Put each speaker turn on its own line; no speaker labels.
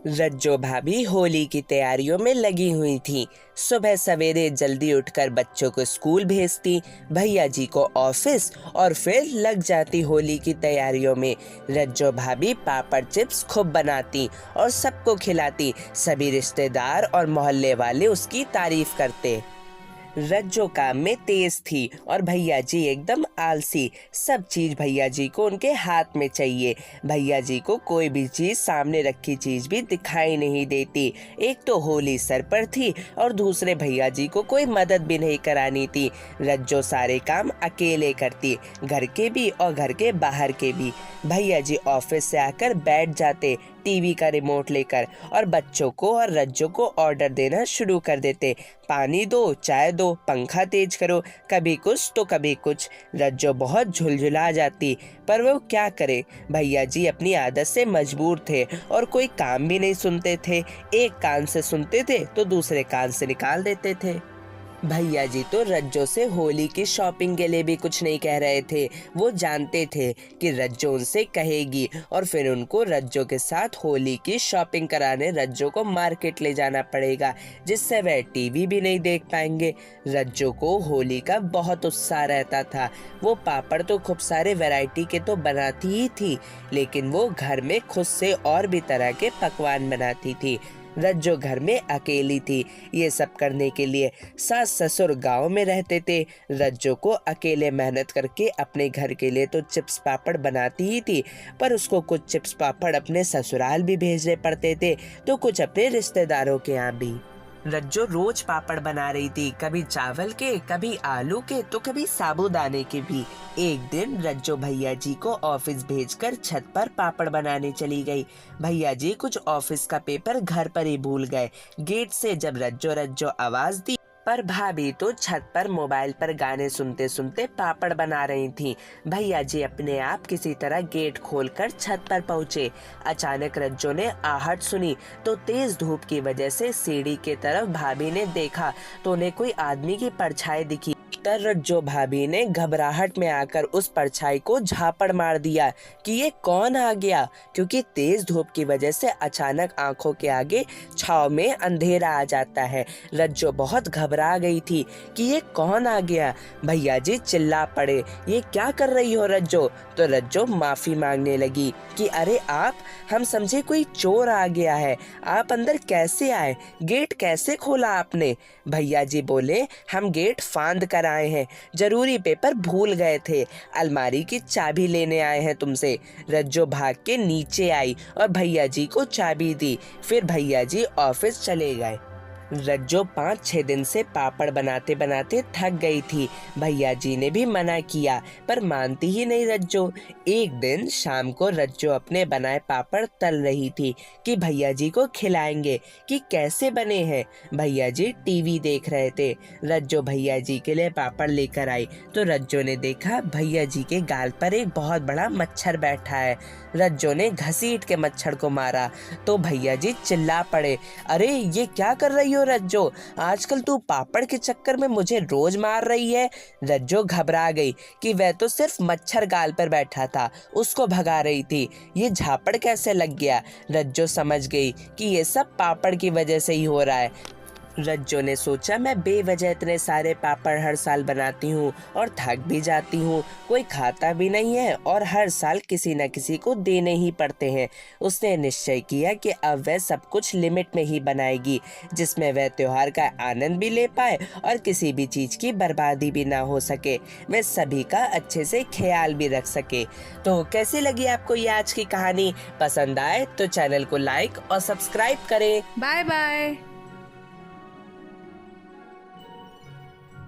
रज्जो भाभी होली की तैयारियों में लगी हुई थी। सुबह सवेरे जल्दी उठकर बच्चों को स्कूल भेजती, भैया जी को ऑफिस और फिर लग जाती होली की तैयारियों में। रज्जो भाभी पापड़ चिप्स खूब बनाती और सबको खिलाती। सभी रिश्तेदार और मोहल्ले वाले उसकी तारीफ करते। रज्जो काम में तेज थी और भैया जी एकदम आलसी। सब चीज भैया जी को उनके हाथ में चाहिए। भैया जी को कोई भी चीज सामने रखी चीज भी दिखाई नहीं देती। एक तो होली सर पर थी और दूसरे भैया जी को कोई मदद भी नहीं करानी थी। रज्जो सारे काम अकेले करती, घर के भी और घर के बाहर के भी। भैया जी ऑफिस से आकर बैठ जाते टीवी का रिमोट लेकर और बच्चों को और रज्जो को ऑर्डर देना शुरू कर देते। पानी दो, चाय दो, पंखा तेज करो, कभी कुछ तो कभी कुछ। रज्जो बहुत झुलझुला जाती, पर वो क्या करे। भैया जी अपनी आदत से मजबूर थे और कोई काम भी नहीं सुनते थे। एक कान से सुनते थे तो दूसरे कान से निकाल देते थे। भैया जी तो रज्जो से होली की शॉपिंग के लिए भी कुछ नहीं कह रहे थे। वो जानते थे कि रज्जो उनसे कहेगी और फिर उनको रज्जो के साथ होली की शॉपिंग कराने रज्जो को मार्केट ले जाना पड़ेगा, जिससे वह टीवी भी नहीं देख पाएंगे। रज्जो को होली का बहुत उत्साह रहता था। वो पापड़ तो खूब सारे वैरायटी के तो बनाती ही थी, लेकिन वो घर में खुद से और भी तरह के पकवान बनाती थी। रज्जो घर में अकेली थी। ये सब करने के लिए सास ससुर गांव में रहते थे। रज्जो को अकेले मेहनत करके अपने घर के लिए तो चिप्स पापड़ बनाती ही थी, पर उसको कुछ चिप्स पापड़ अपने ससुराल भी भेजने पड़ते थे, तो कुछ अपने रिश्तेदारों के यहाँ भी। रज्जो रोज पापड़ बना रही थी, कभी चावल के, कभी आलू के, तो कभी साबूदाने के भी। एक दिन रज्जो भैया जी को ऑफिस भेजकर छत पर पापड़ बनाने चली गई। भैया जी कुछ ऑफिस का पेपर घर पर ही भूल गए। गेट से जब रज्जो रज्जो आवाज दी, पर भाभी तो छत पर मोबाइल पर गाने सुनते सुनते पापड़ बना रही थीं। भैया जी अपने आप किसी तरह गेट खोलकर छत पर पहुँचे। अचानक रज्जो ने आहट सुनी तो तेज धूप की वजह से सीढ़ी के तरफ भाभी ने देखा तो उन्हें कोई आदमी की परछाई दिखी। रज्जो भाभी ने घबराहट में आकर उस परछाई को झापड़ मार दिया कि ये कौन आ गया, क्योंकि तेज धूप की वजह से अचानक आंखों के आगे छाव में अंधेरा आ जाता है। रज्जो बहुत घबरा गई थी कि ये कौन आ गया। भैया जी चिल्ला पड़े, ये क्या कर रही हो रज्जो? तो रज्जो माफी मांगने लगी कि अरे आप, हम समझे कोई चोर आ गया है। आप अंदर कैसे आए? गेट कैसे खोला आपने? भैया जी बोले, हम गेट फांद कर आए हैं, जरूरी पेपर भूल गए थे, अलमारी की चाबी लेने आए हैं तुमसे। रज्जो भाग के नीचे आई और भैया जी को चाबी दी। फिर भैया जी ऑफिस चले गए। रज्जो 5-6 दिन से पापड़ बनाते बनाते थक गई थी। भैया जी ने भी मना किया, पर मानती ही नहीं रज्जो। एक दिन शाम को रज्जो अपने बनाए पापड़ तल रही थी कि भैया जी को खिलाएंगे कि कैसे बने हैं। भैया जी टीवी देख रहे थे। रज्जो भैया जी के लिए पापड़ लेकर आई तो रज्जो ने देखा भैया जी के गाल पर एक बहुत बड़ा मच्छर बैठा है। रज्जो ने घसीट के मच्छर को मारा तो भैया जी चिल्ला पड़े, अरे ये क्या कर रही हो रज्जो? आजकल तू पापड़ के चक्कर में मुझे रोज मार रही है। रज्जो घबरा गई कि वह तो सिर्फ मच्छर गाल पर बैठा था, उसको भगा रही थी। ये झापड़ कैसे लग गया? रज्जो समझ गई कि ये सब पापड़ की वजह से ही हो रहा है। रज्जो ने सोचा, मैं बेवजह इतने सारे पापड़ हर साल बनाती हूँ और थक भी जाती हूँ, कोई खाता भी नहीं है और हर साल किसी न किसी को देने ही पड़ते हैं। उसने निश्चय किया कि अब वह सब कुछ लिमिट में ही बनाएगी, जिसमें वह त्योहार का आनंद भी ले पाए और किसी भी चीज की बर्बादी भी ना हो सके, वह सभी का अच्छे से ख्याल भी रख सके। तो कैसी लगी आपको ये आज की कहानी? पसंद आए तो चैनल को लाइक और सब्सक्राइब करें।
Bye bye.